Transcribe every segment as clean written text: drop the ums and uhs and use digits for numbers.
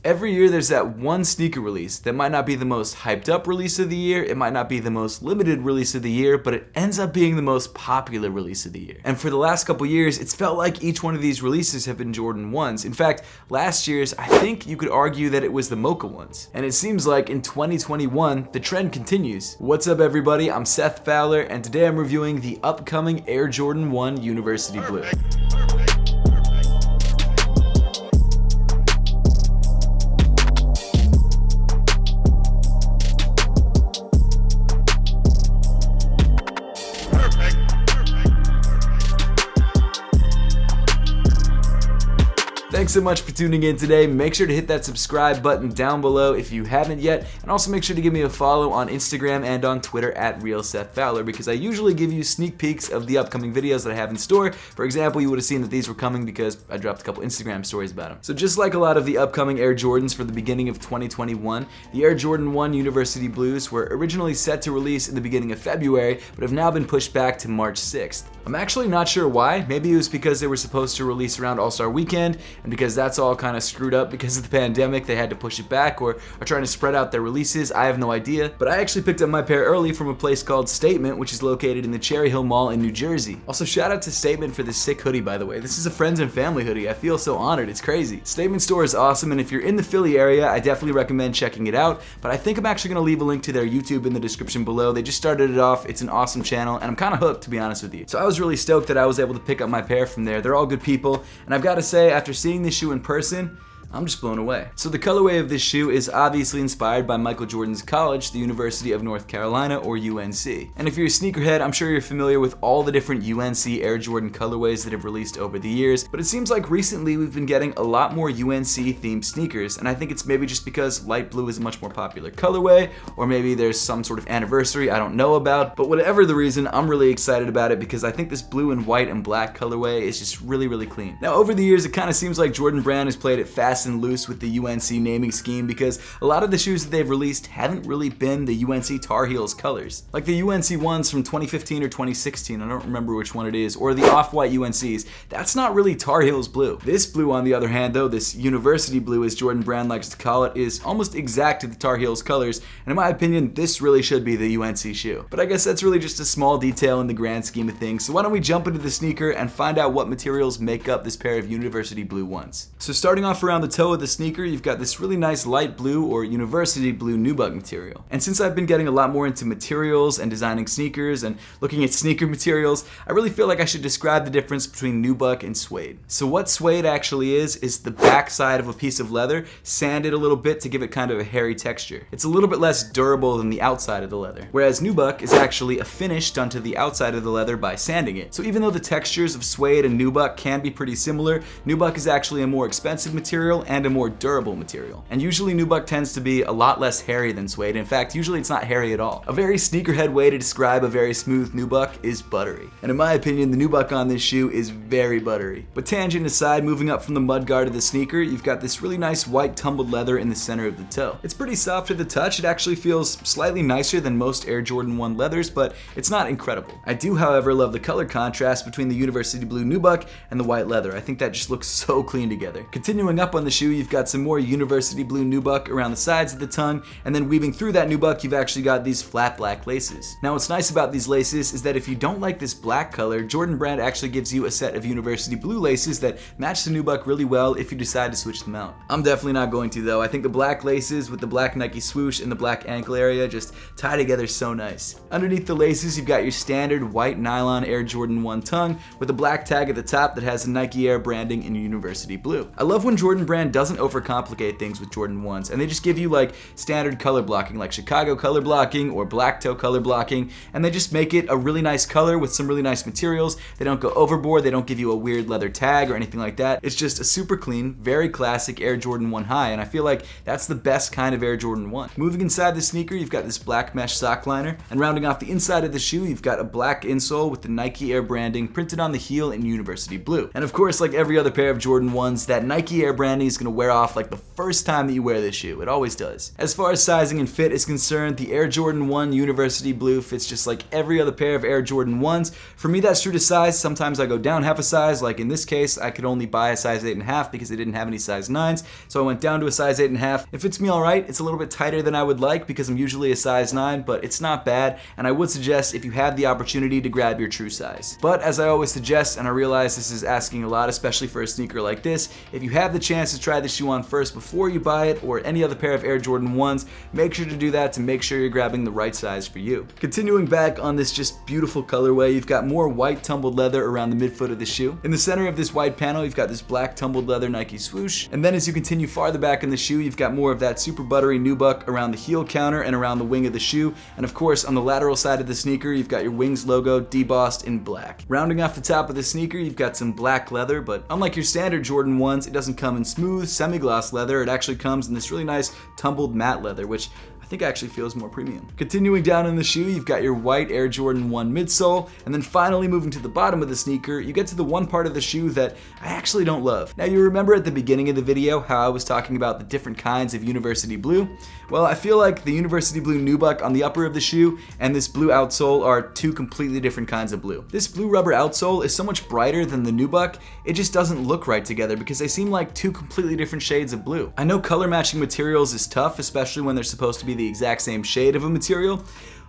Every year there's that one sneaker release that might not be the most hyped up release of the year, it might not be the most limited release of the year, but it ends up being the most popular release of the year. And for the last couple years, it's felt like each one of these releases have been Jordan 1s. In fact, last year's, I think you could argue that it was the Mocha ones. And it seems like in 2021, the trend continues. What's up everybody, I'm Seth Fowler, and today I'm reviewing the upcoming Air Jordan 1 University Blue. Thanks so much for tuning in today. Make sure to hit that subscribe button down below if you haven't yet, and also make sure to give me a follow on Instagram and on Twitter at @RealSethFowler, because I usually give you sneak peeks of the upcoming videos that I have in store. For example, you would have seen that these were coming because I dropped a couple Instagram stories about them. So just like a lot of the upcoming Air Jordans for the beginning of 2021, the Air Jordan 1 University Blues were originally set to release in the beginning of February, but have now been pushed back to March 6th. I'm actually not sure why. Maybe it was because they were supposed to release around All-Star Weekend, and because that's all kind of screwed up because of the pandemic, they had to push it back, or are trying to spread out their releases. I have no idea. But I actually picked up my pair early from a place called Statement, which is located in the Cherry Hill Mall in New Jersey. Also, shout out to Statement for this sick hoodie, by the way. This is a friends and family hoodie. I feel so honored. It's crazy. Statement store is awesome, and if you're in the Philly area, I definitely recommend checking it out. But I think I'm actually going to leave a link to their YouTube in the description below. They just started it off. It's an awesome channel, and I'm kind of hooked, to be honest with you. So I was really stoked that I was able to pick up my pair from there. They're all good people, and I've got to say, after seeing this shoe in person, I'm just blown away. So the colorway of this shoe is obviously inspired by Michael Jordan's college, the University of North Carolina, or UNC. And if you're a sneakerhead, I'm sure you're familiar with all the different UNC Air Jordan colorways that have released over the years, but it seems like recently we've been getting a lot more UNC themed sneakers, and I think it's maybe just because light blue is a much more popular colorway, or maybe there's some sort of anniversary I don't know about, but whatever the reason, I'm really excited about it because I think this blue and white and black colorway is just really, really clean. Now over the years, it kind of seems like Jordan Brand has played it fast and loose with the UNC naming scheme because a lot of the shoes that they've released haven't really been the UNC Tar Heels colors. Like the UNC ones from 2015 or 2016, I don't remember which one it is, or the off-white UNCs, that's not really Tar Heels blue. This blue, on the other hand though, this University blue as Jordan Brand likes to call it, is almost exact to the Tar Heels colors, and in my opinion, this really should be the UNC shoe. But I guess that's really just a small detail in the grand scheme of things, so why don't we jump into the sneaker and find out what materials make up this pair of University blue ones. So starting off around the toe of the sneaker, you've got this really nice light blue or University blue nubuck material. And since I've been getting a lot more into materials and designing sneakers and looking at sneaker materials, I really feel like I should describe the difference between nubuck and suede. So what suede actually is the back side of a piece of leather sanded a little bit to give it kind of a hairy texture. It's a little bit less durable than the outside of the leather. Whereas nubuck is actually a finish done to the outside of the leather by sanding it. So even though the textures of suede and nubuck can be pretty similar, nubuck is actually a more expensive material and a more durable material. And usually nubuck tends to be a lot less hairy than suede. In fact, usually it's not hairy at all. A very sneakerhead way to describe a very smooth nubuck is buttery. And in my opinion, the nubuck on this shoe is very buttery. But tangent aside, moving up from the mudguard of the sneaker, you've got this really nice white tumbled leather in the center of the toe. It's pretty soft to the touch. It actually feels slightly nicer than most Air Jordan 1 leathers, but it's not incredible. I do, however, love the color contrast between the University blue nubuck and the white leather. I think that just looks so clean together. Continuing up on the shoe, you've got some more University blue nubuck around the sides of the tongue, and then weaving through that nubuck, you've actually got these flat black laces. Now what's nice about these laces is that if you don't like this black color, Jordan Brand actually gives you a set of University blue laces that match the nubuck really well if you decide to switch them out. I'm definitely not going to though. I think the black laces with the black Nike swoosh and the black ankle area just tie together so nice. Underneath the laces, you've got your standard white nylon Air Jordan 1 tongue with a black tag at the top that has the Nike Air branding in University blue. I love when Jordan Brand doesn't overcomplicate things with Jordan 1s, and they just give you like standard color blocking, like Chicago color blocking or black toe color blocking, and they just make it a really nice color with some really nice materials. They don't go overboard, they don't give you a weird leather tag or anything like that. It's just a super clean, very classic Air Jordan 1 high, and I feel like that's the best kind of Air Jordan 1. Moving inside the sneaker, you've got this black mesh sock liner, and rounding off the inside of the shoe, you've got a black insole with the Nike Air branding printed on the heel in University blue. And of course, like every other pair of Jordan 1s, that Nike Air branding shiny is going to wear off like the first time that you wear this shoe. It always does. As far as sizing and fit is concerned, the Air Jordan 1 University Blue fits just like every other pair of Air Jordan 1s. For me, that's true to size. Sometimes I go down half a size. Like in this case, I could only buy a size 8.5 because they didn't have any size 9s. So I went down to a size 8.5. It fits me all right. It's a little bit tighter than I would like because I'm usually a size 9, but it's not bad. And I would suggest if you have the opportunity to grab your true size. But as I always suggest, and I realize this is asking a lot, especially for a sneaker like this, if you have the chance to try the shoe on first before you buy it or any other pair of Air Jordan 1s, make sure to do that to make sure you're grabbing the right size for you. Continuing back on this just beautiful colorway, you've got more white tumbled leather around the midfoot of the shoe. In the center of this white panel, you've got this black tumbled leather Nike swoosh. And then as you continue farther back in the shoe, you've got more of that super buttery nubuck around the heel counter and around the wing of the shoe. And of course, on the lateral side of the sneaker, you've got your Wings logo debossed in black. Rounding off the top of the sneaker, you've got some black leather, but unlike your standard Jordan 1s, it doesn't come in smooth, semi-gloss leather. It actually comes in this really nice tumbled matte leather, which I think actually feels more premium. Continuing down in the shoe, you've got your white Air Jordan 1 midsole, and then finally moving to the bottom of the sneaker, you get to the one part of the shoe that I actually don't love. Now you remember at the beginning of the video how I was talking about the different kinds of University Blue? Well, I feel like the University Blue nubuck on the upper of the shoe and this blue outsole are two completely different kinds of blue. This blue rubber outsole is so much brighter than the nubuck, it just doesn't look right together because they seem like two completely different shades of blue. I know color matching materials is tough, especially when they're supposed to be the exact same shade of a material,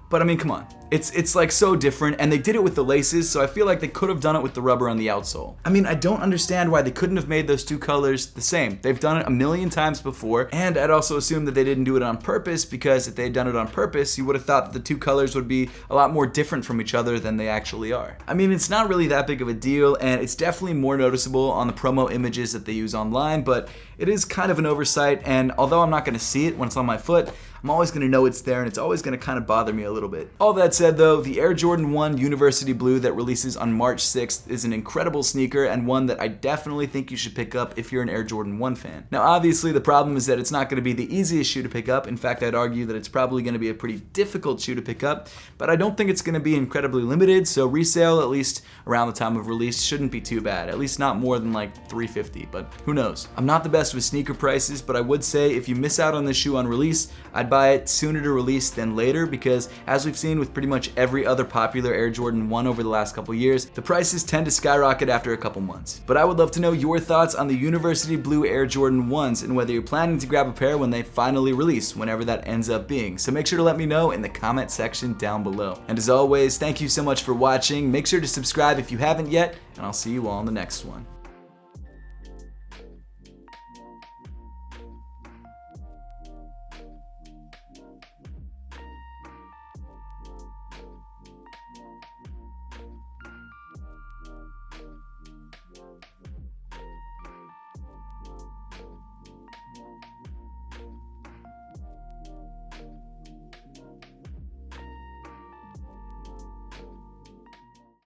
but I mean, come on. It's like so different, and they did it with the laces, so I feel like they could have done it with the rubber on the outsole. I mean, I don't understand why they couldn't have made those two colors the same. They've done it a million times before, and I'd also assume that they didn't do it on purpose, because if they had done it on purpose, you would have thought that the two colors would be a lot more different from each other than they actually are. I mean, it's not really that big of a deal, and it's definitely more noticeable on the promo images that they use online, but it is kind of an oversight, and although I'm not going to see it when it's on my foot, I'm always going to know it's there, and it's always going to kind of bother me a little bit. All that said though, the Air Jordan 1 University Blue that releases on March 6th is an incredible sneaker and one that I definitely think you should pick up if you're an Air Jordan 1 fan. Now obviously the problem is that it's not going to be the easiest shoe to pick up. In fact, I'd argue that it's probably going to be a pretty difficult shoe to pick up, but I don't think it's going to be incredibly limited, so resale, at least around the time of release, shouldn't be too bad. At least not more than like $350, but who knows. I'm not the best with sneaker prices, but I would say if you miss out on this shoe on release, I'd buy it sooner to release than later, because as we've seen with pretty much every other popular Air Jordan 1 over the last couple years, the prices tend to skyrocket after a couple months. But I would love to know your thoughts on the University Blue Air Jordan 1s and whether you're planning to grab a pair when they finally release, whenever that ends up being. So make sure to let me know in the comment section down below. And as always, thank you so much for watching. Make sure to subscribe if you haven't yet, and I'll see you all in the next one.